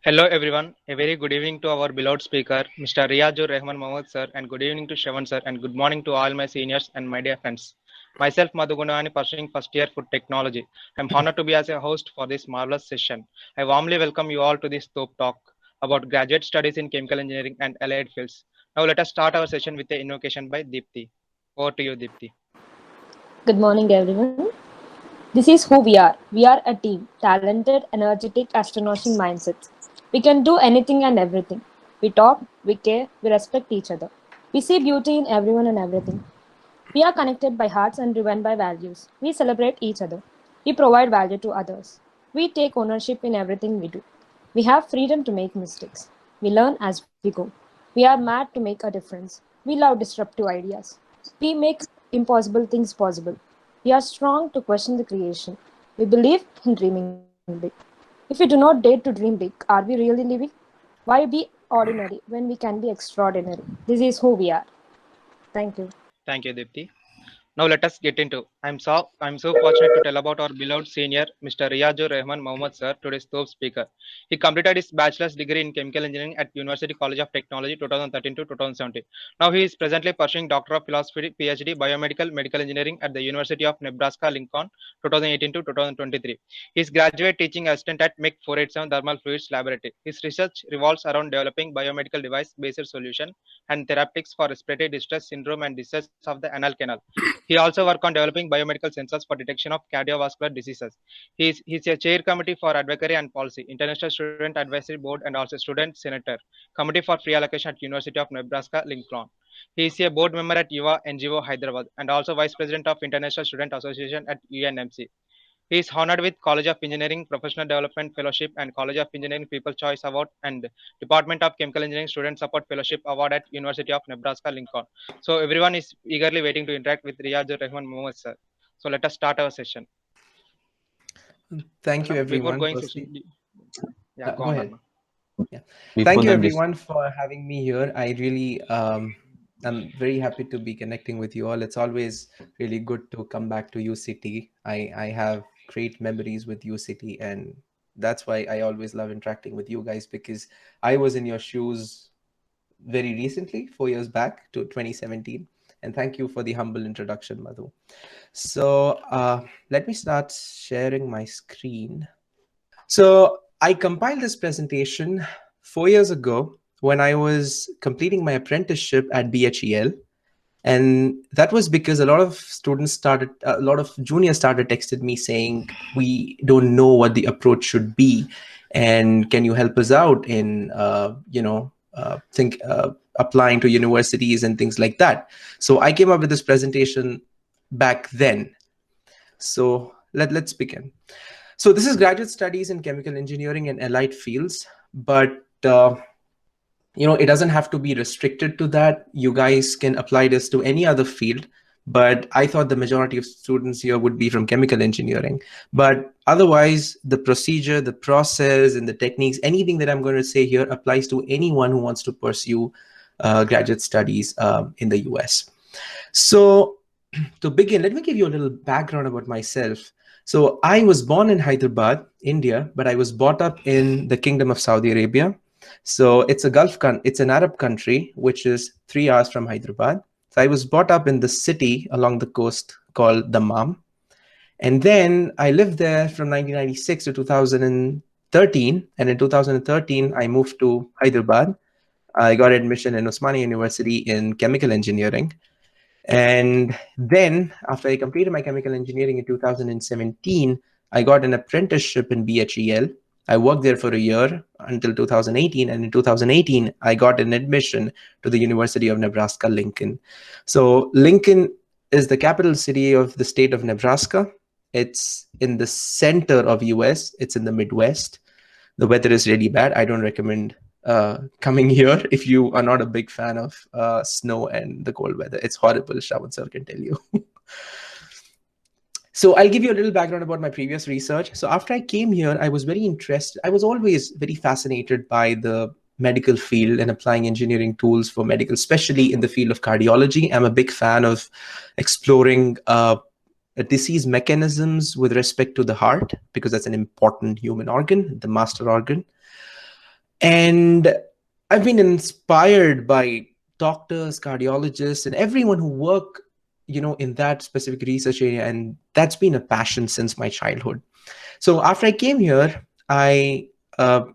Hello everyone, a very good evening to our beloved speaker, Mr. Riaz Rahman Mohammed sir, and good evening to Shavan sir, and good morning to all my seniors and my dear friends. Myself, Madhugunani, pursuing first year food technology. I'm honored to be as a host for this marvelous session. I warmly welcome you all to this Thop talk about graduate studies in chemical engineering and allied fields. Now let us start our session with the invocation by Deepthi. Over to you, Deepthi. Good morning, everyone. This is who we are. We are a team, talented, energetic, astonishing mindsets. We can do anything and everything. We talk, we care, we respect each other. We see beauty in everyone and everything. We are connected by hearts and driven by values. We celebrate each other. We provide value to others. We take ownership in everything we do. We have freedom to make mistakes. We learn as we go. We are mad to make a difference. We love disruptive ideas. We make impossible things possible. We are strong to question the creation. We believe in dreaming big. If we do not dare to dream big, are we really living? Why be ordinary when we can be extraordinary? This is who we are. Thank you. Thank you, Deepthi. Now let us get into. I'm so fortunate to tell about our beloved senior, Mr. Riaz Rahman Mohammed sir, today's top speaker. He completed his bachelor's degree in chemical engineering at University College of Technology 2013 to 2017. Now he is presently pursuing Doctor of Philosophy PhD Biomedical Medical Engineering at the University of Nebraska Lincoln 2018 to 2023. He is graduate teaching assistant at MEC 487 Thermal Fluids Laboratory. His research revolves around developing biomedical device-based solution and therapeutics for respiratory distress syndrome and distress of the anal canal. He also worked on developing biomedical sensors for detection of cardiovascular diseases. He's a chair committee for advocacy and policy, International Student Advisory Board, and also student senator, committee for free allocation at University of Nebraska Lincoln. He is a board member at UVA NGO Hyderabad and also vice president of International Student Association at UNMC. He is honored with College of Engineering Professional Development Fellowship and College of Engineering People's Choice Award and Department of Chemical Engineering Student Support Fellowship Award at University of Nebraska Lincoln. So everyone is eagerly waiting to interact with Riaz Rahman Mohammed sir. So let us start our session. Thank you, Anna, before everyone. going Firstly, session, yeah, go go on, ahead. Anna. Yeah, Before thank you, that, this everyone, for having me here. I'm very happy to be connecting with you all. It's always really good to come back to UCT. I have great memories with UCT, and that's why I always love interacting with you guys because I was in your shoes very recently, 4 years back to 2017. And thank you for the humble introduction, Madhu. So let me start sharing my screen. So I compiled this presentation 4 years ago when I was completing my apprenticeship at BHEL. And that was because a lot of juniors started texted me saying, we don't know what the approach should be. And can you help us out in, applying to universities and things like that? So I came up with this presentation back then. So let's begin. So this is graduate studies in chemical engineering and allied fields, but it doesn't have to be restricted to that. You guys can apply this to any other field, but I thought the majority of students here would be from chemical engineering. But otherwise, the procedure, the process, and the techniques, anything that I'm going to say here applies to anyone who wants to pursue graduate studies in the US. So to begin, let me give you a little background about myself. So I was born in Hyderabad, India, but I was brought up in the Kingdom of Saudi Arabia. So it's it's an Arab country, which is 3 hours from Hyderabad. So I was brought up in the city along the coast called Dammam. And then I lived there from 1996 to 2013. And in 2013, I moved to Hyderabad. I got admission in Osmania University in chemical engineering. And then after I completed my chemical engineering in 2017, I got an apprenticeship in BHEL. I worked there for a year until 2018. And in 2018, I got an admission to the University of Nebraska, Lincoln. So Lincoln is the capital city of the state of Nebraska. It's in the center of US. It's in the Midwest. The weather is really bad. I don't recommend coming here if you are not a big fan of snow and the cold weather. It's horrible, Shravan sir can tell you. So I'll give you a little background about my previous research. So after I came here, I was very interested. I was always very fascinated by the medical field and applying engineering tools for medical, especially in the field of cardiology. I'm a big fan of exploring disease mechanisms with respect to the heart, because that's an important human organ, the master organ. And I've been inspired by doctors, cardiologists, and everyone who work, in that specific research area. And that's been a passion since my childhood. So after I came here, I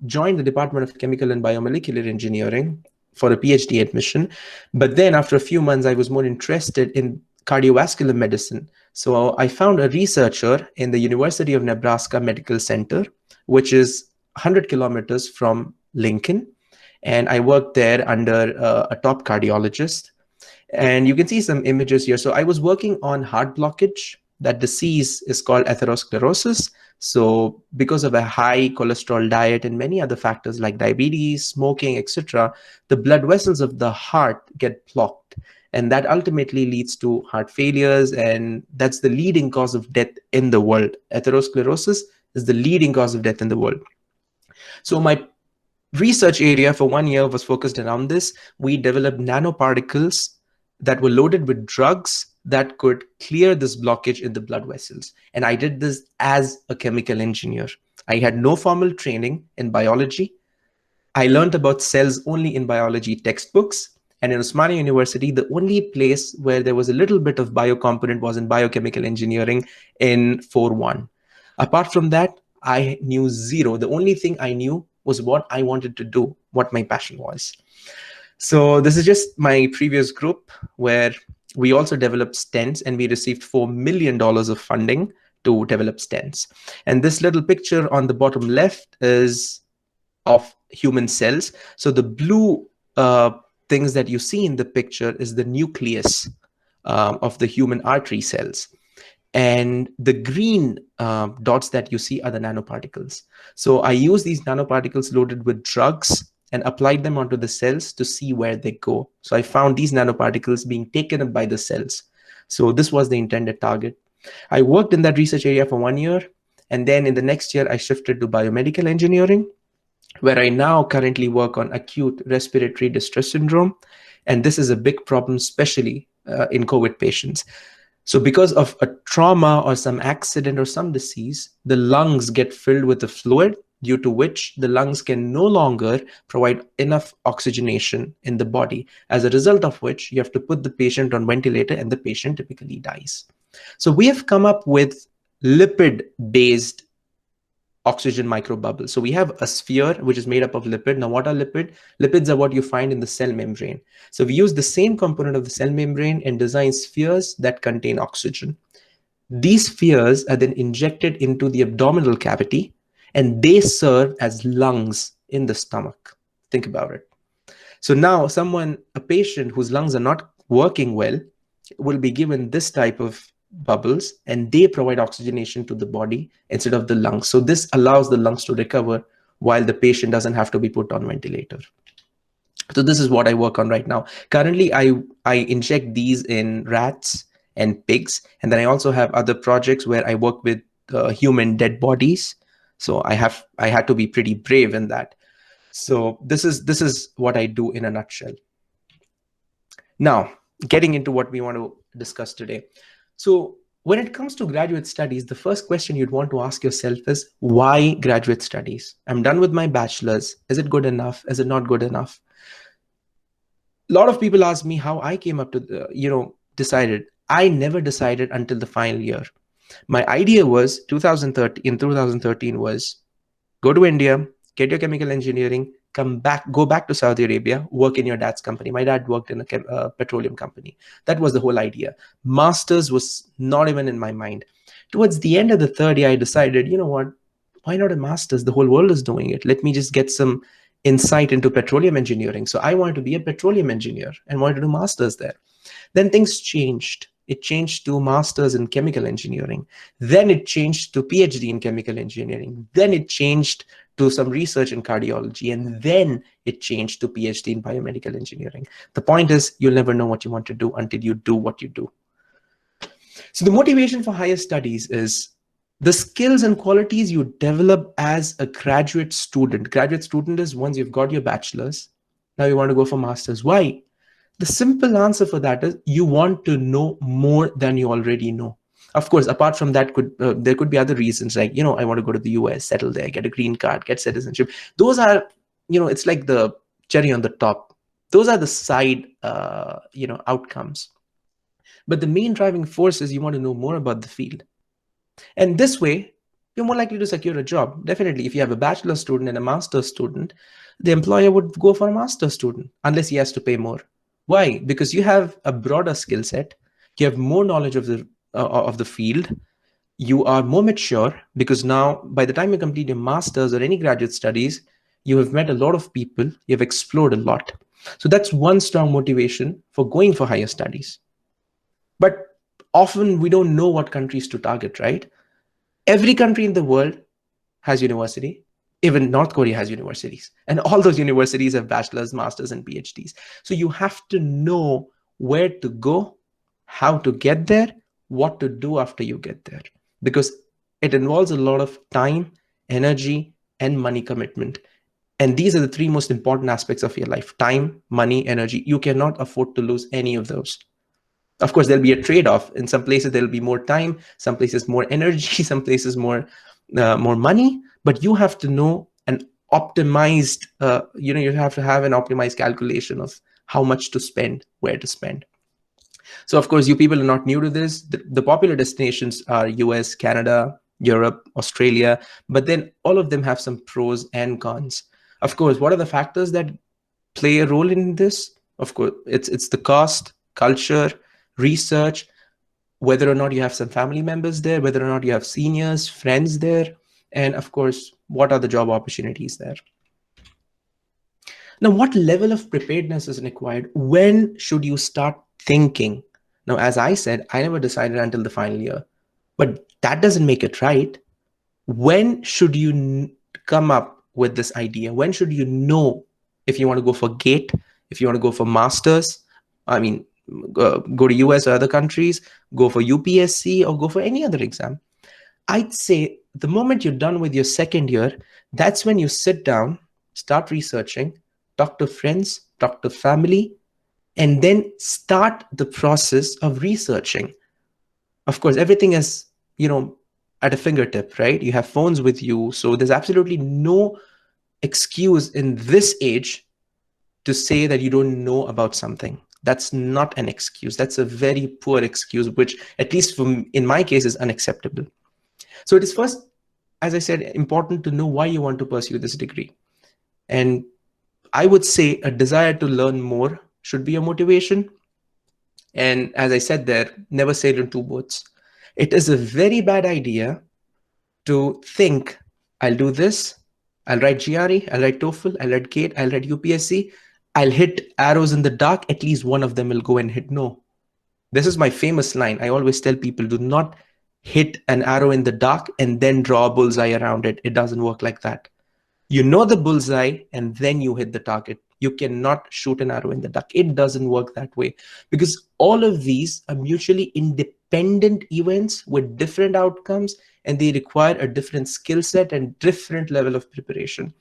joined the Department of Chemical and Biomolecular Engineering for a PhD admission. But then after a few months, I was more interested in cardiovascular medicine. So I found a researcher in the University of Nebraska Medical Center, which is 100 kilometers from Lincoln. And I worked there under a top cardiologist. And you can see some images here. So I was working on heart blockage. That disease is called atherosclerosis. So because of a high cholesterol diet and many other factors like diabetes, smoking, etc., the blood vessels of the heart get blocked. And that ultimately leads to heart failures. And that's the leading cause of death in the world. Atherosclerosis is the leading cause of death in the world. So my research area for 1 year was focused around this. We developed nanoparticles that were loaded with drugs that could clear this blockage in the blood vessels. And I did this as a chemical engineer. I had no formal training in biology. I learned about cells only in biology textbooks. And in Osmania University, the only place where there was a little bit of biocomponent was in biochemical engineering in 4-1. Apart from that, I knew zero. The only thing I knew was what I wanted to do, what my passion was. So this is just my previous group where we also developed stents, and we received $4 million of funding to develop stents. And this little picture on the bottom left is of human cells. So the blue things that you see in the picture is the nucleus of the human artery cells. And the green dots that you see are the nanoparticles. So I use these nanoparticles loaded with drugs and applied them onto the cells to see where they go. So I found these nanoparticles being taken up by the cells. So this was the intended target. I worked in that research area for 1 year. And then in the next year, I shifted to biomedical engineering, where I now currently work on acute respiratory distress syndrome. And this is a big problem, especially in COVID patients. So because of a trauma or some accident or some disease, the lungs get filled with a fluid, due to which the lungs can no longer provide enough oxygenation in the body, as a result of which you have to put the patient on ventilator and the patient typically dies. So we have come up with lipid-based oxygen microbubbles. So we have a sphere which is made up of lipid. Now, what are lipid? Lipids are what you find in the cell membrane. So we use the same component of the cell membrane and design spheres that contain oxygen. These spheres are then injected into the abdominal cavity, and they serve as lungs in the stomach. Think about it. So now a patient whose lungs are not working well will be given this type of bubbles, and they provide oxygenation to the body instead of the lungs. So this allows the lungs to recover while the patient doesn't have to be put on ventilator. So this is what I work on right now. Currently, I inject these in rats and pigs. And then I also have other projects where I work with human dead bodies. So I had to be pretty brave in that. So this is what I do in a nutshell. Now, getting into what we want to discuss today. So when it comes to graduate studies, the first question you'd want to ask yourself is, why graduate studies? I'm done with my bachelor's. Is it good enough? Is it not good enough? A lot of people ask me how I came up to, decided. I never decided until the final year. My idea was 2013 was go to India, get your chemical engineering, go back to Saudi Arabia, work in your dad's company. My dad worked in a petroleum company. That was the whole idea. Masters was not even in my mind. Towards the end of the third year, I decided, you know what, why not a master's? The whole world is doing it. Let me just get some insight into petroleum engineering. So I wanted to be a petroleum engineer and wanted to do masters there. Then things changed. It changed to master's in chemical engineering. Then it changed to PhD in chemical engineering. Then it changed to some research in cardiology. And then it changed to PhD in biomedical engineering. The point is, you'll never know what you want to do until you do what you do. So the motivation for higher studies is the skills and qualities you develop as a graduate student. Graduate student is once you've got your bachelor's, now you want to go for master's. Why? The simple answer for that is you want to know more than you already know. Of course, apart from that, there could be other reasons like, I want to go to the US, settle there, get a green card, get citizenship. Those are it's like the cherry on the top. Those are the side outcomes. But the main driving force is you want to know more about the field. And this way, you're more likely to secure a job. Definitely, if you have a bachelor's student and a master's student, the employer would go for a master's student unless he has to pay more. Why? Because you have a broader skill set, you have more knowledge of the field, you are more mature, because now by the time you complete your master's or any graduate studies, you have met a lot of people, you have explored a lot. So that's one strong motivation for going for higher studies. But often we don't know what countries to target, right? Every country in the world has university. Even North Korea has universities. And all those universities have bachelor's, master's, and PhDs. So you have to know where to go, how to get there, what to do after you get there. Because it involves a lot of time, energy, and money commitment. And these are the three most important aspects of your life: time, money, energy. You cannot afford to lose any of those. Of course, there'll be a trade-off. In some places, there'll be more time, some places more energy, some places more money. But you have to know an optimized, you have to have an optimized calculation of how much to spend, where to spend. So, of course, you people are not new to this. The popular destinations are US, Canada, Europe, Australia, but then all of them have some pros and cons. Of course, what are the factors that play a role in this? Of course, it's the cost, culture, research, whether or not you have some family members there, whether or not you have seniors, friends there, and of course, what are the job opportunities there? Now, what level of preparedness is required? When should you start thinking? Now, as I said, I never decided until the final year, but that doesn't make it right. When should you come up with this idea? When should you know if you want to go for GATE, if you want to go for masters? I mean, go to US or other countries, go for UPSC, or go for any other exam. I'd say the moment you're done with your second year, that's when you sit down, start researching, talk to friends, talk to family, and then start the process of researching. Of course, everything is, at a fingertip, right? You have phones with you. So there's absolutely no excuse in this age to say that you don't know about something. That's not an excuse. That's a very poor excuse, which, at least in my case, is unacceptable. So it is first, as I said, important to know why you want to pursue this degree. And I would say a desire to learn more should be a motivation. And as I said there, never sail in two boats. It is a very bad idea to think, I'll do this, I'll write GRE, I'll write TOEFL, I'll write GATE, I'll write UPSC, I'll hit arrows in the dark, at least one of them will go and hit. No. This is my famous line. I always tell people, do not hit an arrow in the dark and then draw a bullseye around it. It doesn't work like that. You know the bullseye and then you hit the target. You cannot shoot an arrow in the dark. It doesn't work that way, because all of these are mutually independent events with different outcomes, and they require a different skill set and different level of preparation.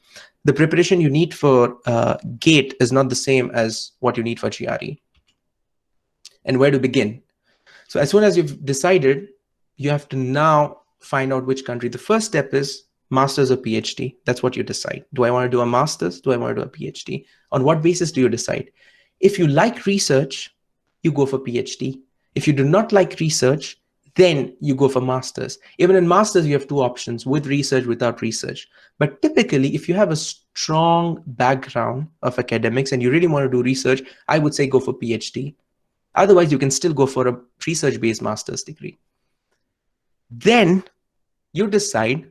The preparation you need for GATE is not the same as what you need for GRE. And where to begin? So as soon as you've decided, you have to now find out which country. The first step is master's or PhD. That's what you decide. Do I want to do a master's? Do I want to do a PhD? On what basis do you decide? If you like research, you go for PhD. If you do not like research, then you go for master's. Even in master's, you have two options: with research, without research. But typically, if you have a strong background of academics and you really want to do research, I would say go for PhD. Otherwise, you can still go for a research-based master's degree. Then you decide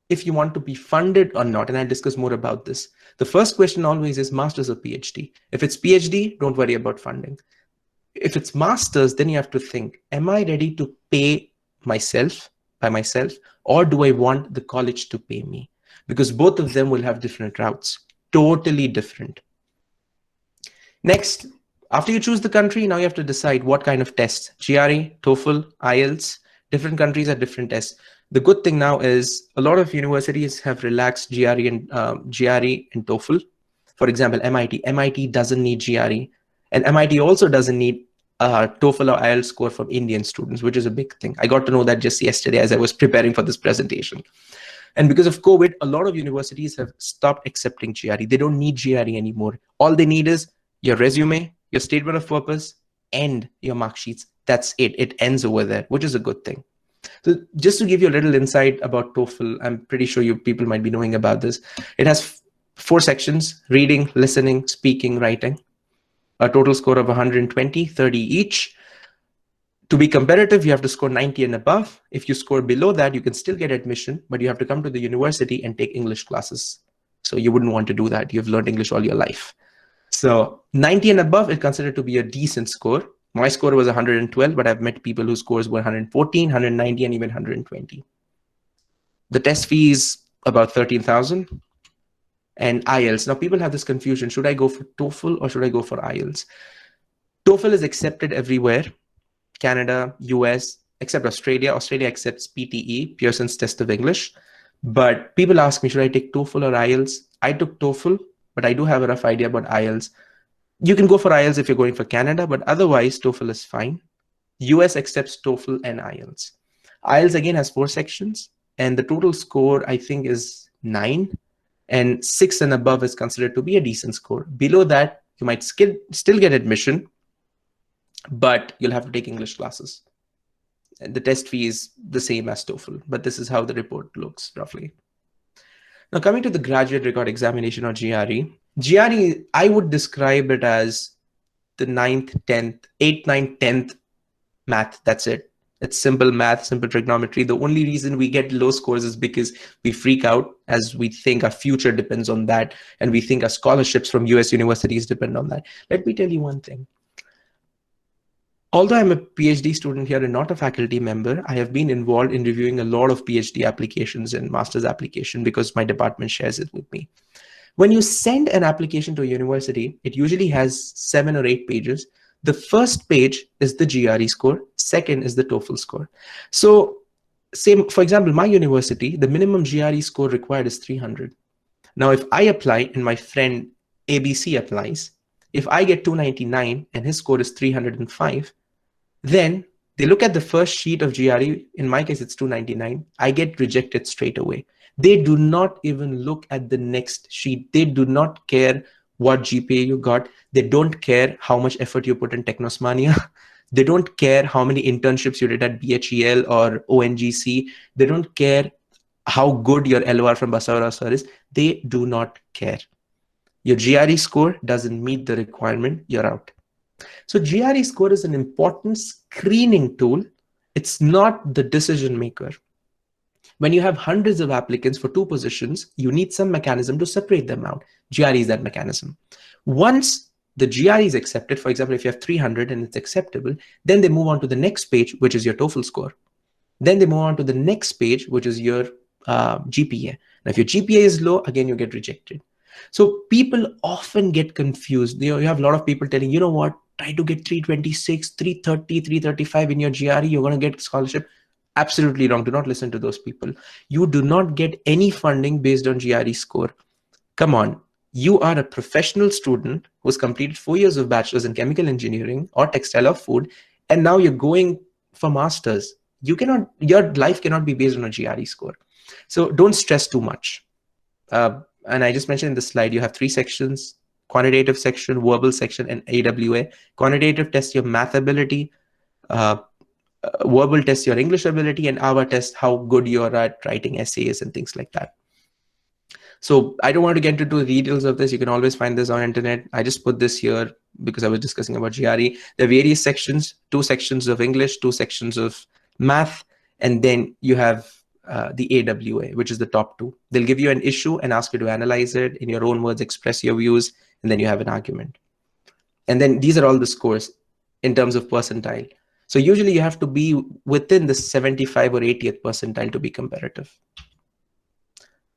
if you want to be funded or not, and I'll discuss more about this. The first question always is master's or PhD. If it's PhD, don't worry about funding. If it's master's, then you have to think, am I ready to pay myself by myself, or do I want the college to pay me? Because both of them will have different routes, totally different. Next, after you choose the country, now you have to decide what kind of tests: GRE, TOEFL, IELTS. Different countries have different tests. The good thing now is a lot of universities have relaxed GRE and TOEFL. For example, MIT doesn't need GRE, and MIT also doesn't need TOEFL or IELTS score from Indian students, which is a big thing. I got to know that just yesterday as I was preparing for this presentation. And because of COVID, a lot of universities have stopped accepting GRE. They don't need GRE anymore. All they need is your resume, your statement of purpose, and your mark sheets. That's it. It ends over there, which is a good thing. So just to give you a little insight about TOEFL, I'm pretty sure you people might be knowing about this. It has 4 sections: reading, listening, speaking, writing. A total score of 120, 30 each. To be competitive, you have to score 90 and above. If you score below that, you can still get admission, but you have to come to the university and take English classes. So you wouldn't want to do that. You've learned English all your life. So 90 and above is considered to be a decent score. My score was 112, but I've met people whose scores were 114, 190, and even 120. The test fee is about 13,000. And IELTS. Now people have this confusion. Should I go for TOEFL or should I go for IELTS? TOEFL is accepted everywhere. Canada, US, except Australia. Australia accepts PTE, Pearson's Test of English. But people ask me, should I take TOEFL or IELTS? I took TOEFL, but I do have a rough idea about IELTS. You can go for IELTS if you're going for Canada, but otherwise TOEFL is fine. US accepts TOEFL and IELTS. IELTS again has 4 sections, and the total score I think is 9, and 6 and above is considered to be a decent score. Below that, you might still get admission, but you'll have to take English classes. And the test fee is the same as TOEFL, but this is how the report looks roughly. Now coming to the graduate record examination or GRE. GRE, I would describe it as the 9th, 10th, 8th, 9th, 10th math. That's it. It's simple math, simple trigonometry. The only reason we get low scores is because we freak out as we think our future depends on that. And we think our scholarships from US universities depend on that. Let me tell you one thing. Although I'm a PhD student here and not a faculty member, I have been involved in reviewing a lot of PhD applications and master's application because my department shares it with me. When you send an application to a university, it usually has 7 or 8 pages. The first page is the GRE score. Second is the TOEFL score. So same, for example, my university, the minimum GRE score required is 300. Now, if I apply and my friend ABC applies, if I get 299 and his score is 305, then they look at the first sheet of GRE. In my case, it's 299. I get rejected straight away. They do not even look at the next sheet. They do not care what GPA you got. They don't care how much effort you put in Technosmania. They don't care how many internships you did at BHEL or ONGC. They don't care how good your LOR from Basaura sir is. They do not care. Your GRE score doesn't meet the requirement, you're out. So GRE score is an important screening tool. It's not the decision maker. When you have hundreds of applicants for 2 positions, you need some mechanism to separate them out. GRE is that mechanism. Once the GRE is accepted, for example, if you have 300 and it's acceptable, then they move on to the next page, which is your TOEFL score. Then they move on to the next page, which is your GPA. Now, if your GPA is low, again, you get rejected. So people often get confused. You have a lot of people telling, you know what, try to get 326, 330, 335 in your GRE, you're going to get scholarship. Absolutely wrong. Do not listen to those people. You do not get any funding based on GRE score. Come on. You are a professional student who's completed 4 years of bachelor's in chemical engineering or textile or food, and now you're going for master's. Your life cannot be based on a GRE score. So don't stress too much. And I just mentioned in the slide, you have 3 sections: quantitative section, verbal section, and AWA. Quantitative tests your math ability, verbal tests your English ability, and AWA tests how good you are at writing essays and things like that. So I don't want to get into the details of this. You can always find this on internet. I just put this here because I was discussing about GRE. There are various sections: 2 sections of English, 2 sections of math, and then you have the AWA, which is the top 2. They'll give you an issue and ask you to analyze it in your own words, express your views, and then you have an argument. And then these are all the scores in terms of percentile. So usually you have to be within the 75 or 80th percentile to be competitive.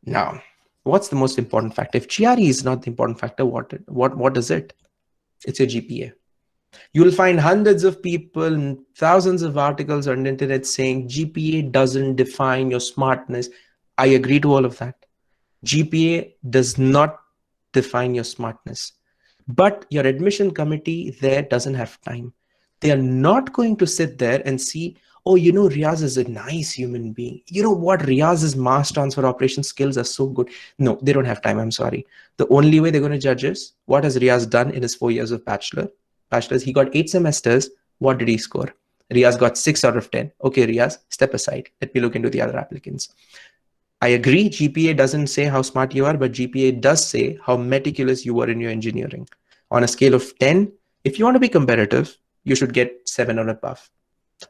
Now, what's the most important factor? If GRE is not the important factor, what is it? It's your GPA. You'll find hundreds of people and thousands of articles on the internet saying GPA doesn't define your smartness. I agree to all of that. GPA does not define your smartness. But your admission committee there doesn't have time. They are not going to sit there and see oh, Riaz is a nice human being. You know what? Riaz's mass transfer operation skills are so good. No, they don't have time. I'm sorry. The only way they're going to judge is what has Riaz done in his 4 years of bachelor's. He got 8 semesters. What did he score? Riaz got 6 out of 10. Okay, Riaz, step aside. Let me look into the other applicants. I agree, GPA doesn't say how smart you are, but GPA does say how meticulous you were in your engineering. On a scale of 10, if you want to be competitive, you should get 7 or above.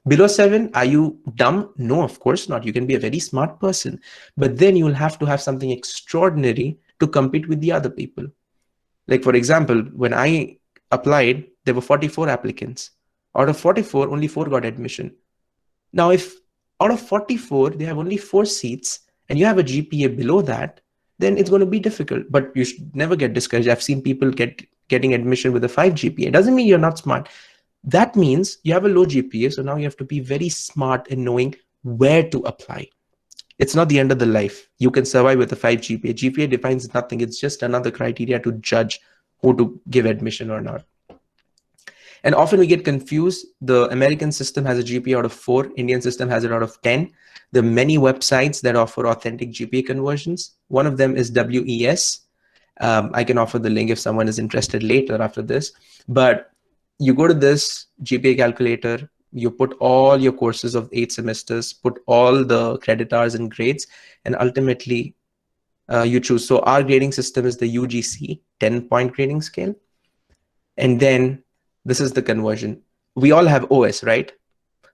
Below 7, are you dumb? No, of course not. You can be a very smart person, but then you will have to have something extraordinary to compete with the other people. Like, for example, when I applied, there were 44 applicants. Out of 44, only 4 got admission. Now, if out of 44, they have only 4 seats and you have a GPA below that, then it's going to be difficult. But you should never get discouraged. I've seen people getting admission with a 5 GPA. It doesn't mean you're not smart. That means you have a low GPA. So now you have to be very smart in knowing where to apply. It's not the end of the life. You can survive with a 5 GPA. GPA defines nothing. It's just another criteria to judge who to give admission or not. And often we get confused. The American system has a GPA out of 4. Indian system has it out of 10. There are many websites that offer authentic GPA conversions. One of them is WES. I can offer the link if someone is interested later after this. But you go to this GPA calculator, you put all your courses of 8 semesters, put all the credit hours and grades, and ultimately you choose. So our grading system is the UGC 10-point grading scale. And then this is the conversion. We all have OS, right?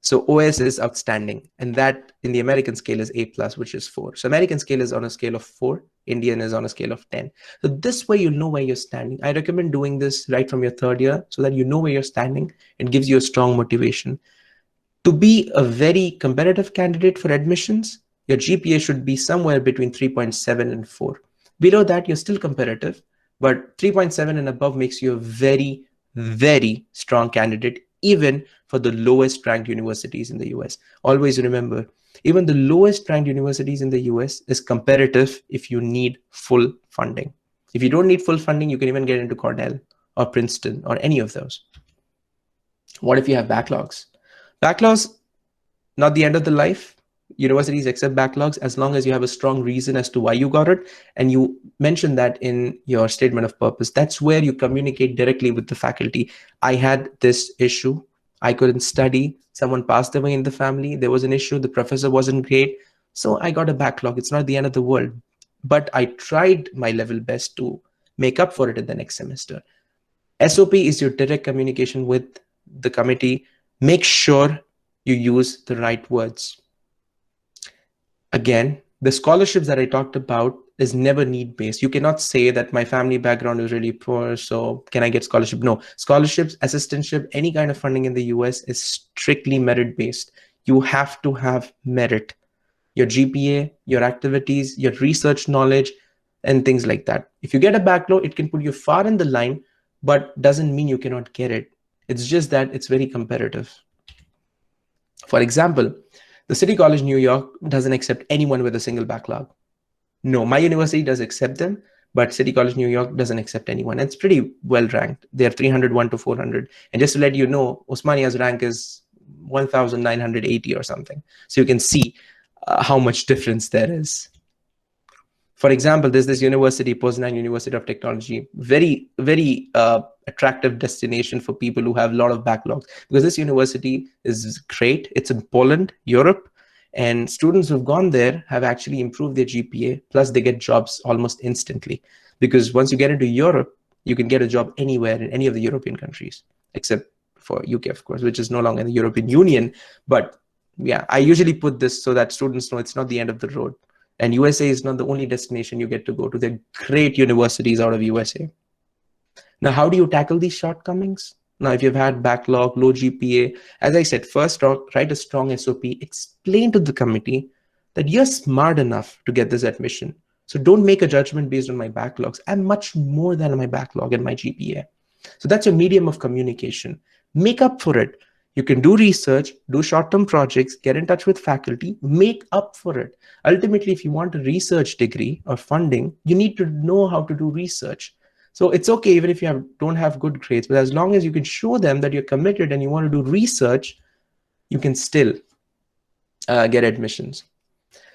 So OS is outstanding. And that in the American scale is A+, which is 4. So American scale is on a scale of 4. Indian is on a scale of 10. So this way you'll know where you're standing. I recommend doing this right from your 3rd year so that you know where you're standing. It gives you a strong motivation. To be a very competitive candidate for admissions, your GPA should be somewhere between 3.7 and 4. Below that, you're still competitive, but 3.7 and above makes you a very, very strong candidate, even for the lowest ranked universities in the US. Always remember, even the lowest ranked universities in the US is competitive if you need full funding. If you don't need full funding, you can even get into Cornell or Princeton or any of those. What if you have backlogs? Backlogs, not the end of the life. Universities accept backlogs as long as you have a strong reason as to why you got it. And you mentioned that in your statement of purpose. That's where you communicate directly with the faculty. I had this issue. I couldn't study. Someone passed away in the family. There was an issue. The professor wasn't great. So I got a backlog. It's not the end of the world. But I tried my level best to make up for it in the next semester. SOP is your direct communication with the committee. Make sure you use the right words. Again, the scholarships that I talked about is never need-based. You cannot say that my family background is really poor, so can I get scholarship? No, scholarships, assistantship, any kind of funding in the US is strictly merit-based. You have to have merit. Your GPA, your activities, your research knowledge, and things like that. If you get a backlog, it can put you far in the line, but doesn't mean you cannot get it. It's just that it's very competitive. For example, the City College New York doesn't accept anyone with a single backlog. No, my university does accept them, but City College New York doesn't accept anyone. It's pretty well ranked. They're 301 to 400. And just to let you know, Osmania's rank is 1,980 or something. So you can see how much difference there is. For example, there's this university, Poznan University of Technology, very, very attractive destination for people who have a lot of backlogs, because this university is great. It's in Poland, Europe, and students who've gone there have actually improved their GPA, plus they get jobs almost instantly. Because once you get into Europe, you can get a job anywhere in any of the European countries, except for UK, of course, which is no longer in the European Union. But yeah, I usually put this so that students know it's not the end of the road. And USA is not the only destination you get to go to. There are great universities out of USA. Now, how do you tackle these shortcomings? Now, if you've had backlog, low GPA, as I said, first write a strong SOP, explain to the committee that you're smart enough to get this admission. So don't make a judgment based on my backlogs. I'm much more than my backlog and my GPA. So that's your medium of communication. Make up for it. You can do research, do short-term projects, get in touch with faculty, make up for it. Ultimately, if you want a research degree or funding, you need to know how to do research. So it's okay even if you don't have good grades, but as long as you can show them that you're committed and you want to do research, you can still get admissions.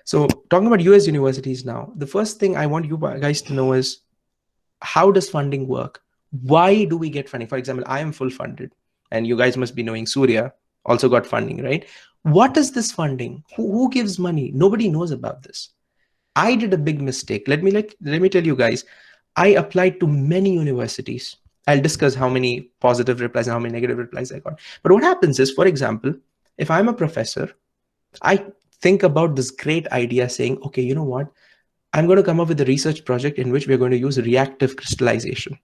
So talking about US universities now, the first thing I want you guys to know is, how does funding work? Why do we get funding? For example, I am full funded, and you guys must be knowing Surya also got funding, right? What is this funding? Who gives money? Nobody knows about this. I did a big mistake. Let me tell you guys. I applied to many universities. I'll discuss how many positive replies and how many negative replies I got. But what happens is, for example, if I'm a professor, I think about this great idea saying, okay, you know what? I'm going to come up with a research project in which we're going to use reactive crystallization.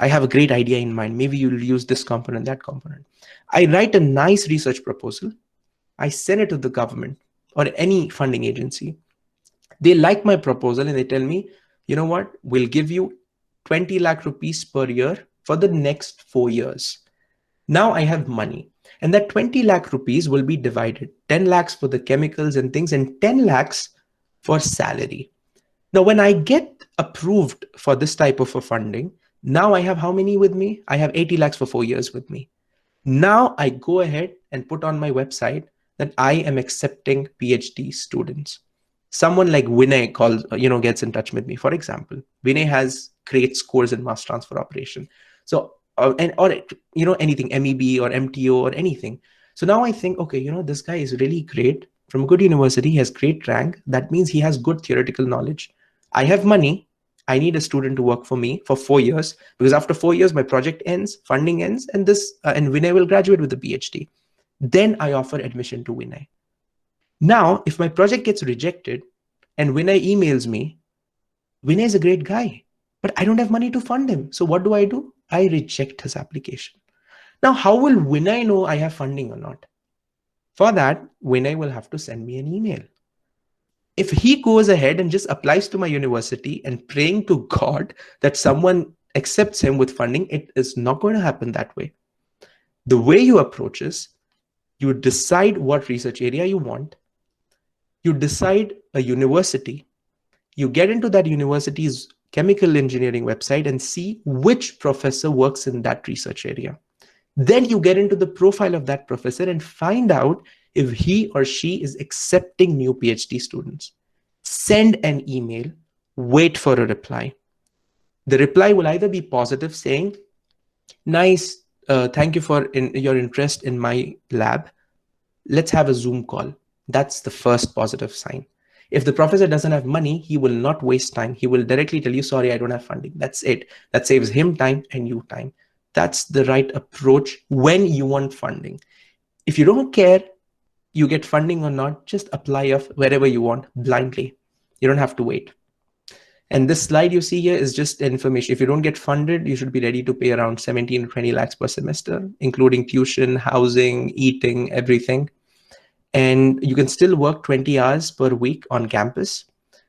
I have a great idea in mind. Maybe you'll use this component, that component. I write a nice research proposal. I send it to the government or any funding agency. They like my proposal and they tell me, you know what? We'll give you 20 lakh rupees per year for the next 4 years. Now I have money. And that 20 lakh rupees will be divided 10 lakhs for the chemicals and things and 10 lakhs for salary. Now, when I get approved for this type of a funding, now I have how many with me? I have 80 lakhs for 4 years with me. Now I go ahead and put on my website that I am accepting PhD students. Someone like Vinay gets in touch with me. For example, Vinay has great scores in mass transfer operation. So, anything, MEB or MTO or anything. So now I think, okay, this guy is really great from a good university. He has great rank. That means he has good theoretical knowledge. I have money. I need a student to work for me for 4 years, because after 4 years, my project ends, funding ends, and Vinay will graduate with a PhD. Then I offer admission to Vinay. Now, if my project gets rejected and Vinay emails me, Vinay is a great guy, but I don't have money to fund him. So what do? I reject his application. Now, how will Vinay know I have funding or not? For that, Vinay will have to send me an email. If he goes ahead and just applies to my university and praying to God that someone accepts him with funding, it is not going to happen that way. The way you approach is, you decide what research area you want. You decide a university. You get into that university's chemical engineering website and see which professor works in that research area. Then you get into the profile of that professor and find out if he or she is accepting new PhD students. Send an email, wait for a reply. The reply will either be positive, saying, nice, thank you for your interest in my lab. Let's have a Zoom call. That's the first positive sign. If the professor doesn't have money, he will not waste time. He will directly tell you, sorry, I don't have funding. That's it. That saves him time and you time. That's the right approach when you want funding. If you don't care you get funding or not, just apply of wherever you want blindly. You don't have to wait. And this slide you see here is just information. If you don't get funded, you should be ready to pay around 17 to 20 lakhs per semester, including tuition, housing, eating, everything. And you can still work 20 hours per week on campus.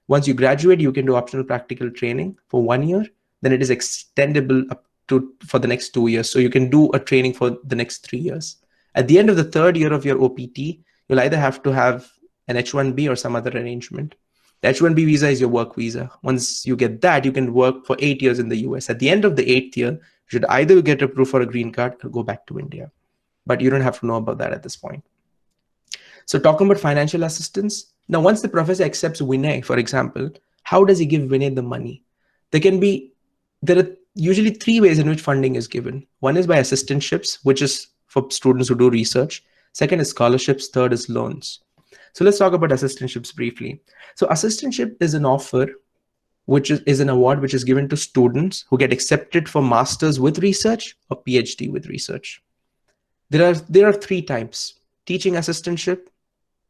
Once you graduate, you can do optional practical training for 1 year. Then it is extendable up to for the next 2 years. So you can do a training for the next 3 years. At the end of the third year of your OPT, you'll either have to have an H-1B or some other arrangement. The H-1B visa is your work visa. Once you get that, you can work for 8 years in the US. At the end of the 8th year, you should either get approved for a green card or go back to India. But you don't have to know about that at this point. So talking about financial assistance, now once the professor accepts Vinay, for example, how does he give Vinay the money? There are usually 3 ways in which funding is given. One is by assistantships, which is for students who do research. Second is scholarships. Third is loans. So let's talk about assistantships briefly. So assistantship is an offer, which is an award which is given to students who get accepted for masters with research or PhD with research. There are 3 types: teaching assistantship,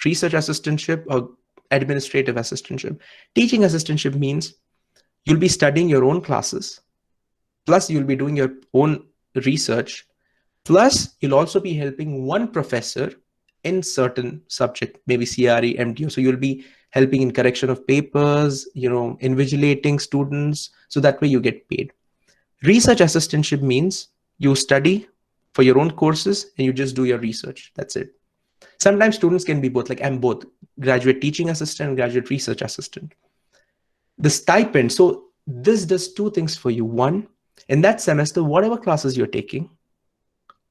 research assistantship, or administrative assistantship. Teaching assistantship means you'll be studying your own classes, plus you'll be doing your own research, plus you'll also be helping one professor in certain subject, maybe CRE, MTO. So you'll be helping in correction of papers, invigilating students. So that way you get paid. Research assistantship means you study for your own courses and you just do your research. That's it. Sometimes students can be both, like I'm both graduate teaching assistant and graduate research assistant. The stipend, so this does 2 things for you. One, in that semester, whatever classes you're taking,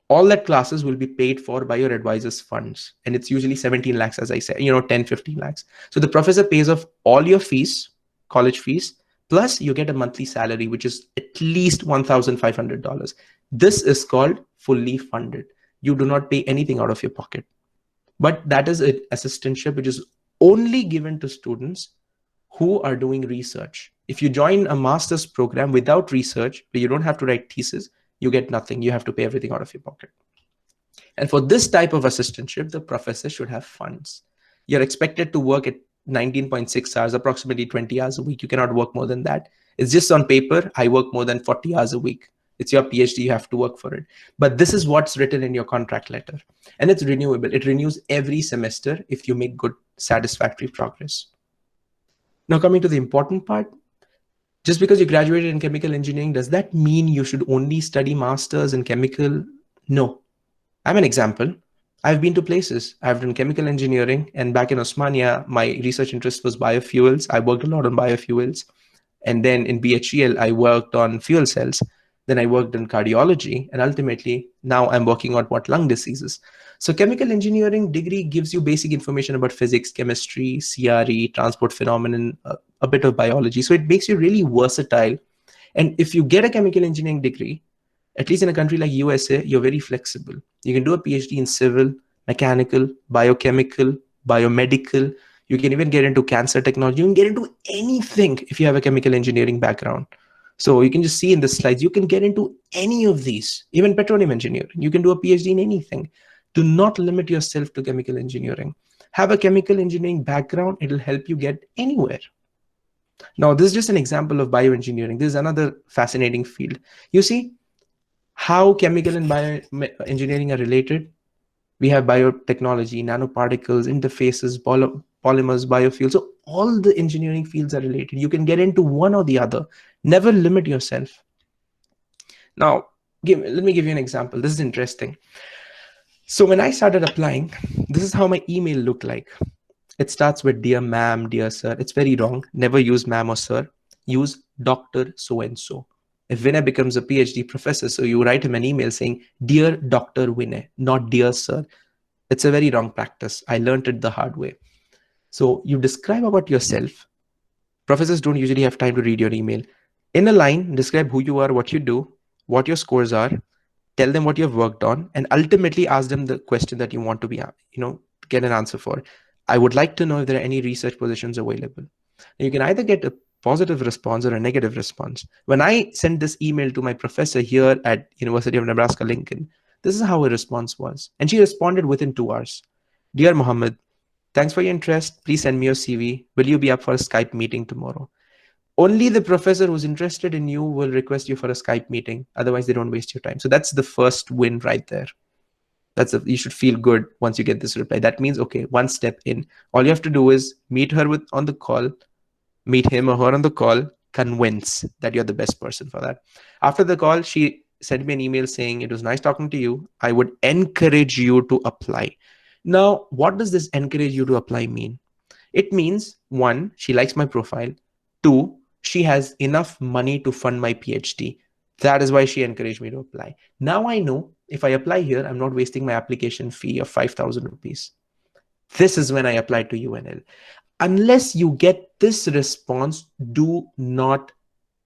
All that classes will be paid for by your advisor's funds. And it's usually 17 lakhs, as I said, 10, 15 lakhs. So the professor pays off all your fees, college fees, plus you get a monthly salary, which is at least $1,500. This is called fully funded. You do not pay anything out of your pocket. But that is an assistantship which is only given to students who are doing research. If you join a master's program without research, where you don't have to write thesis, you get nothing. You have to pay everything out of your pocket. And for this type of assistantship, the professor should have funds. You're expected to work at 19.6 hours, approximately 20 hours a week. You cannot work more than that. It's just on paper, I work more than 40 hours a week. It's your PhD, you have to work for it. But this is what's written in your contract letter. And it's renewable. It renews every semester if you make good, satisfactory progress. Now, coming to the important part, just because you graduated in chemical engineering, does that mean you should only study masters in chemical? No. I'm an example. I've been to places. I've done chemical engineering, and back in Osmania, my research interest was biofuels. I worked a lot on biofuels. And then in BHEL, I worked on fuel cells. Then I worked in cardiology. And ultimately, now I'm working on lung diseases. So chemical engineering degree gives you basic information about physics, chemistry, CRE, transport phenomenon, a bit of biology. So it makes you really versatile. And if you get a chemical engineering degree, at least in a country like USA, you're very flexible. You can do a PhD in civil, mechanical, biochemical, biomedical. You can even get into cancer technology. You can get into anything if you have a chemical engineering background. So you can just see in the slides, you can get into any of these, even petroleum engineering. You can do a PhD in anything. Do not limit yourself to chemical engineering. Have a chemical engineering background. It'll help you get anywhere. Now, this is just an example of bioengineering. This is another fascinating field. You see how chemical and bioengineering are related. We have biotechnology, nanoparticles, interfaces, polymers, biofuels. So all the engineering fields are related. You can get into one or the other. Never limit yourself. Now, let me give you an example. This is interesting. So when I started applying, this is how my email looked like. It starts with dear ma'am, dear sir. It's very wrong. Never use ma'am or sir. Use Dr. So-and-so. If Vinay becomes a PhD professor, so you write him an email saying, dear Dr. Vinay, not dear sir. It's a very wrong practice. I learned it the hard way. So you describe about yourself. Professors don't usually have time to read your email. In a line, describe who you are, what you do, what your scores are, tell them what you've worked on, and ultimately ask them the question that you want to be, get an answer for. I would like to know if there are any research positions available. You can either get a positive response or a negative response. When I sent this email to my professor here at University of Nebraska Lincoln, this is how her response was. And she responded within 2 hours. Dear Mohammed, thanks for your interest. Please send me your CV. Will you be up for a Skype meeting tomorrow? Only the professor who's interested in you will request you for a Skype meeting. Otherwise, they don't waste your time. So that's the first win right there. You should feel good once you get this reply. That means, okay, one step in. All you have to do is meet her on the call, meet him or her on the call, convince that you're the best person for that. After the call, she sent me an email saying, it was nice talking to you. I would encourage you to apply. Now, what does this encourage you to apply mean? It means, one, she likes my profile. Two, she has enough money to fund my PhD. That is why she encouraged me to apply. Now I know if I apply here, I'm not wasting my application fee of 5,000 rupees. This is when I applied to UNL. Unless you get this response, do not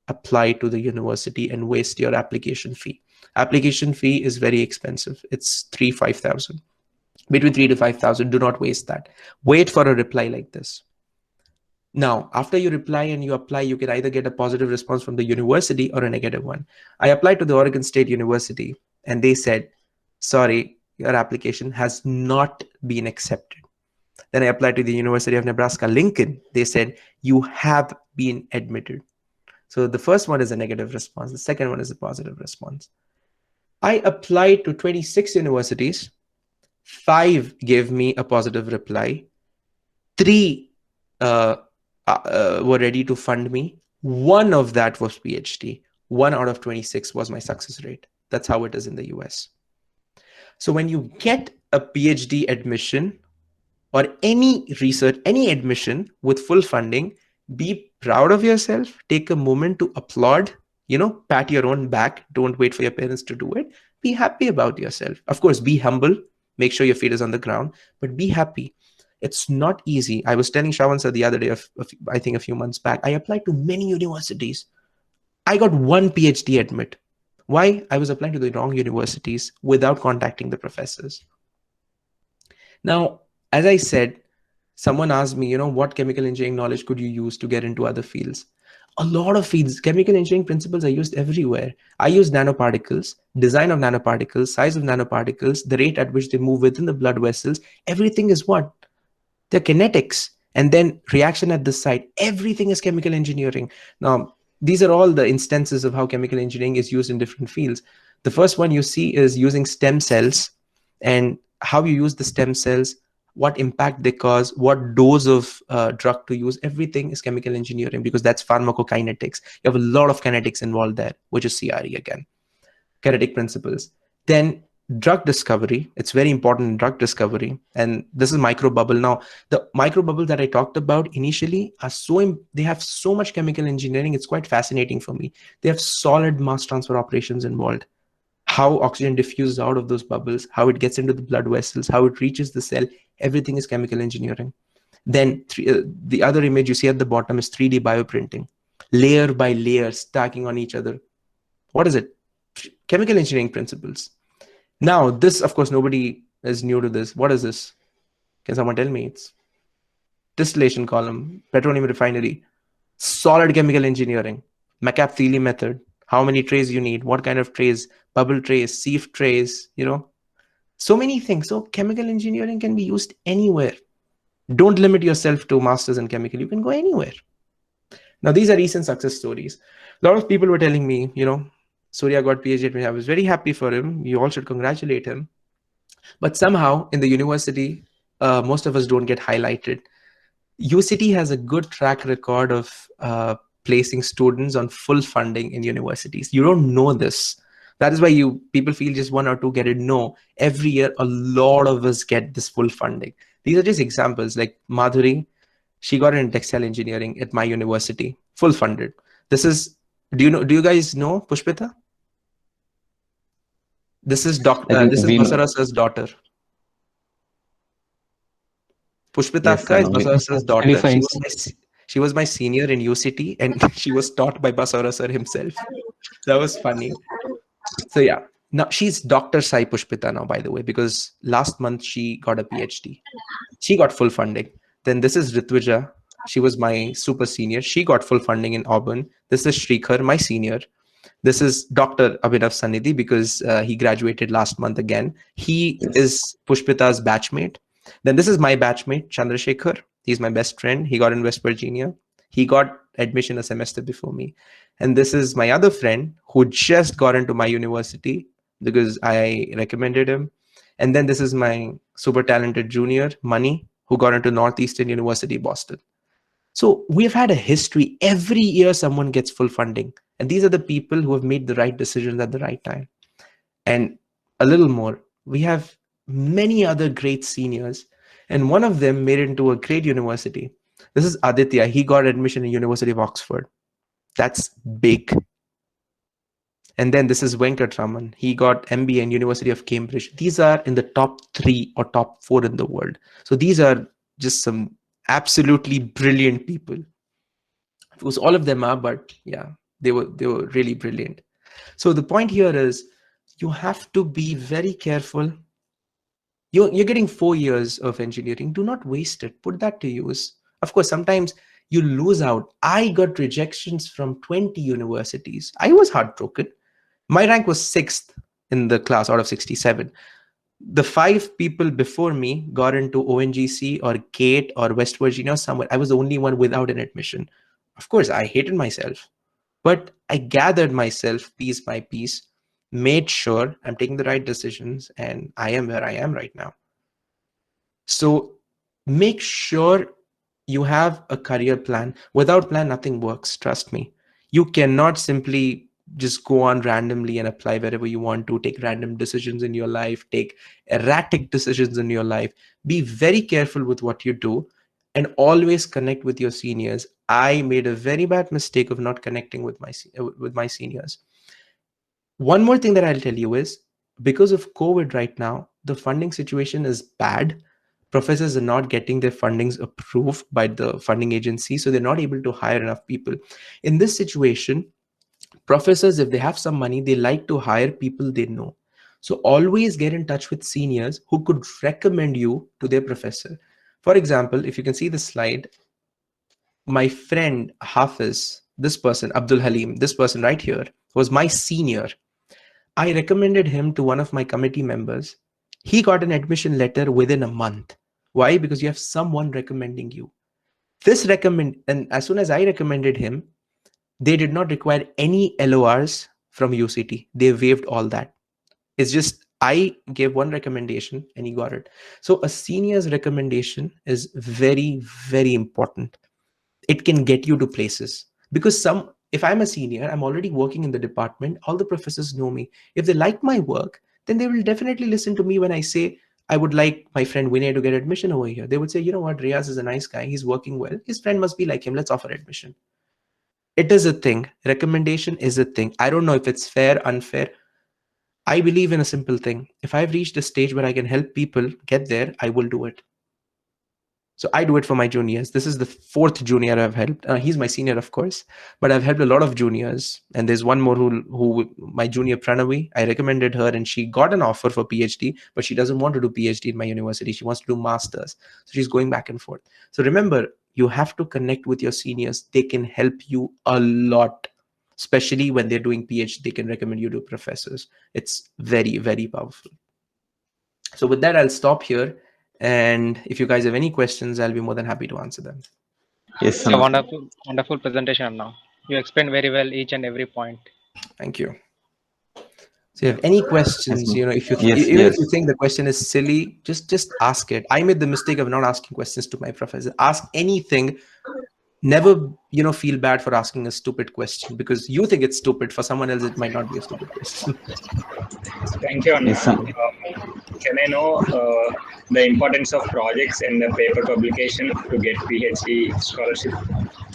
apply to the university and waste your application fee. Application fee is very expensive. It's 5,000. Between 3 to 5,000. Do not waste that. Wait for a reply like this. Now, after you reply and you apply, you can either get a positive response from the university or a negative one. I applied to the Oregon State University and they said, sorry, your application has not been accepted. Then I applied to the University of Nebraska Lincoln. They said, you have been admitted. So the first one is a negative response. The second one is a positive response. I applied to 26 universities. 5 gave me a positive reply. 3 were ready to fund me. 1 of that was PhD. 1 out of 26 was my success rate. That's how it is in the US. So when you get a PhD admission or any research, any admission with full funding, be proud of yourself. Take a moment to applaud Pat your own back. Don't wait for your parents to do it. Be happy about yourself. Of course, be humble. Make sure your feet is on the ground, but be happy. It's not easy. I was telling Shawan sir the other day, I think a few months back, I applied to many universities. I got one PhD admit. Why? I was applying to the wrong universities without contacting the professors. Now, as I said, someone asked me, what chemical engineering knowledge could you use to get into other fields? A lot of fields. Chemical engineering principles are used everywhere. I use nanoparticles, design of nanoparticles, size of nanoparticles, the rate at which they move within the blood vessels. Everything is what? The kinetics, and then reaction at the site. Everything is chemical engineering. Now, these are all the instances of how chemical engineering is used in different fields. The first one you see is using stem cells, and how you use the stem cells, what impact they cause, what dose of drug to use. Everything is chemical engineering, because that's pharmacokinetics. You have a lot of kinetics involved there, which is CRE again, kinetic principles. Then drug discovery, it's very important in drug discovery, and this is microbubble. Now, the microbubble that I talked about initially are they have so much chemical engineering. It's quite fascinating for me. They have solid mass transfer operations involved. How oxygen diffuses out of those bubbles, how it gets into the blood vessels, how it reaches the cell. Everything is chemical engineering. Then the other image you see at the bottom is 3D bioprinting, layer by layer, stacking on each other. What is it? Chemical engineering principles. Now, this, of course, nobody is new to this. What is this? Can someone tell me? It's distillation column, petroleum refinery, solid chemical engineering, McCabe-Thiele method, how many trays you need, what kind of trays, bubble trays, sieve trays, so many things. So chemical engineering can be used anywhere. Don't limit yourself to masters in chemical. You can go anywhere. Now, these are recent success stories. A lot of people were telling me, Surya got PhD. I was very happy for him. You all should congratulate him. But somehow in the university, most of us don't get highlighted. UCT has a good track record of placing students on full funding in universities. You don't know this. That is why people feel just one or two get it. No, every year a lot of us get this full funding. These are just examples. Like Madhuri, she got in textile engineering at my university, full funded. This is, do you guys know Pushpita? This is I think this is we know. Basara sir's daughter. Pushpita Yes, Akka I is know. Basara sir's Any daughter. friends? She was my senior in UCT, and she was taught by Basara sir himself. That was funny. So yeah, now she's Dr. Sai Pushpita now, by the way, because last month she got a PhD. She got full funding. Then this is Ritwija. She was my super senior. She got full funding in Auburn. This is Shrikar, my senior. This is Dr. Abhinav Sanidhi, because he graduated last month again. He is Pushpita's batchmate. Then this is my batchmate, Chandrasekhar. He's my best friend. He got in West Virginia. He got admission a semester before me. And this is my other friend who just got into my university because I recommended him. And then this is my super talented junior, Mani, who got into Northeastern University, Boston. So we've had a history. Every year someone gets full funding. And these are the people who have made the right decisions at the right time. And a little more, we have many other great seniors. And one of them made it into a great university. This is Aditya. He got admission in University of Oxford. That's big. And then this is Venkatraman. He got MBA in University of Cambridge. These are in the top 3 or top 4 in the world. So these are just some absolutely brilliant people. Of course, all of them are, but yeah, they were really brilliant. So the point here is you have to be very careful. You're getting 4 years of engineering. Do not waste it. Put that to use. Of course, sometimes you lose out. I got rejections from 20 universities. I was heartbroken. My rank was 6th in the class out of 67. The 5 people before me got into ONGC or GATE or West Virginia or somewhere. I was the only one without an admission. Of course, I hated myself. But I gathered myself piece by piece, made sure I'm taking the right decisions, and I am where I am right now. So make sure you have a career plan. Without plan, nothing works. Trust me. You cannot simply just go on randomly and apply wherever you want to, take random decisions in your life, take erratic decisions in your life. Be very careful with what you do and always connect with your seniors. I made a very bad mistake of not connecting with my seniors. One more thing that I'll tell you is, because of COVID right now, the funding situation is bad. Professors are not getting their fundings approved by the funding agency, so they're not able to hire enough people. In this situation, professors, if they have some money, they like to hire people they know. So always get in touch with seniors who could recommend you to their professor. For example, if you can see the slide, my friend Hafiz, this person, Abdul Halim, this person right here, was my senior. I recommended him to one of my committee members. He got an admission letter within a month. Why? Because you have someone recommending you. And as soon as I recommended him, they did not require any LORs from UCT. They waived all that. It's just I gave one recommendation and he got it. So a senior's recommendation is very, very important. It can get you to places, because if I'm a senior, I'm already working in the department, all the professors know me. If they like my work, then they will definitely listen to me when I say I would like my friend Vinay to get admission over here. They would say, you know what, Riaz is a nice guy, he's working well, his friend must be like him, let's offer admission. It is a thing. Recommendation is a thing. I don't know if it's fair, unfair. I believe in a simple thing. If I've reached a stage where I can help people get there, I will do it. So I do it for my juniors. This is the fourth junior I've helped. He's my senior, of course, but I've helped a lot of juniors. And there's one more who my junior Pranavi, I recommended her and she got an offer for PhD, but she doesn't want to do PhD in my university. She wants to do masters. So she's going back and forth. So remember, you have to connect with your seniors. They can help you a lot, especially when they're doing PhD. They can recommend you to professors. It's very, very powerful. So with that, I'll stop here. And if you guys have any questions, I'll be more than happy to answer them. Yes, It's a wonderful presentation now. You explained very well each and every point. Thank you. So you have any questions, if you Yes, even if yes. you think the question is silly, just ask it. I made the mistake of not asking questions to my professor. Ask anything. Never, feel bad for asking a stupid question, because you think it's stupid. For someone else, it might not be a stupid question. Thank you, Anna. Yes, sir. Can I know the importance of projects and the paper publication to get PhD scholarship?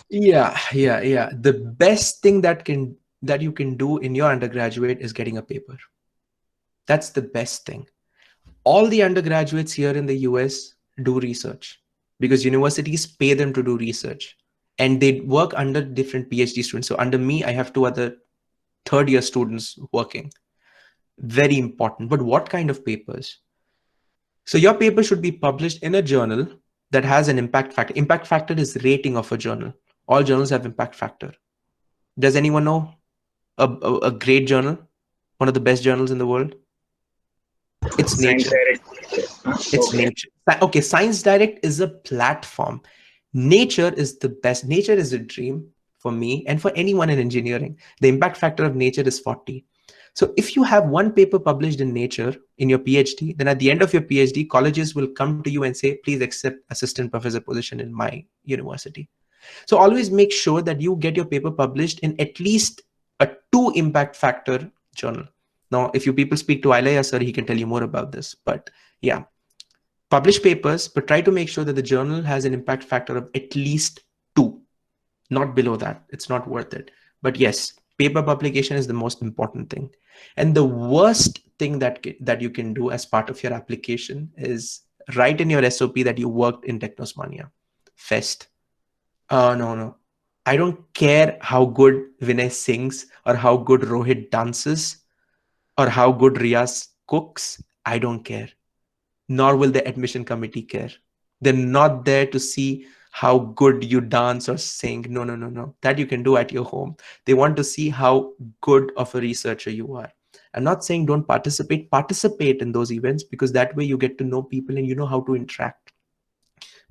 Yeah. The best thing that you can do in your undergraduate is getting a paper. That's the best thing. All the undergraduates here in the US do research because universities pay them to do research, and they work under different PhD students. So under me, I have 2 other third-year students working. Very important. But what kind of papers? So your paper should be published in a journal that has an impact factor. Impact factor is rating of a journal. All journals have impact factor. Does anyone know a great journal? One of the best journals in the world? It's Science Nature. Direct. It's Nature. Okay, Science Direct is a platform. Nature is the best. Nature is a dream for me and for anyone in engineering. The impact factor of Nature is 40. So if you have one paper published in Nature in your PhD, then at the end of your PhD, colleges will come to you and say, please accept assistant professor position in my university. So always make sure that you get your paper published in at least a 2 impact factor journal. Now, if you people speak to Ilaya sir, he can tell you more about this. But yeah, publish papers, but try to make sure that the journal has an impact factor of at least 2, not below that. It's not worth it. But yes, paper publication is the most important thing. And the worst thing that you can do as part of your application is write in your SOP that you worked in Technosmania Fest. No. I don't care how good Vinay sings or how good Rohit dances or how good Riaz cooks. I don't care. Nor will the admission committee care. They're not there to see how good you dance or sing. No. That you can do at your home. They want to see how good of a researcher you are. I'm not saying don't participate. Participate in those events, because that way you get to know people and you know how to interact.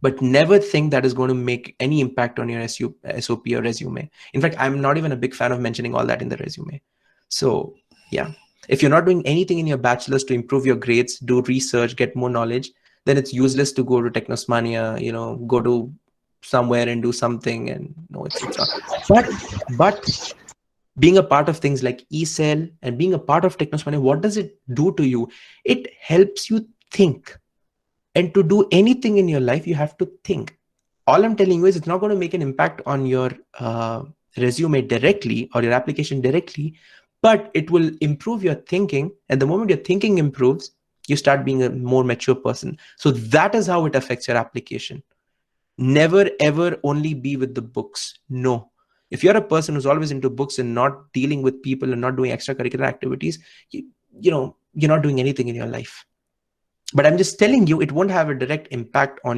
But never think that is going to make any impact on your SOP or resume. In fact, I'm not even a big fan of mentioning all that in the resume. So yeah, if you're not doing anything in your bachelor's to improve your grades, do research, get more knowledge, then it's useless to go to Technosmania, go to somewhere and do something. And no, it's not. But being a part of things like eCell and being a part of Technosmania, what does it do to you? It helps you think. And to do anything in your life, you have to think. All I'm telling you is it's not going to make an impact on your resume directly or your application directly, but it will improve your thinking. And the moment your thinking improves, you start being a more mature person. So that is how it affects your application. Never ever only be with the books. No. If you're a person who's always into books and not dealing with people and not doing extracurricular activities, you're not doing anything in your life. But I'm just telling you, it won't have a direct impact on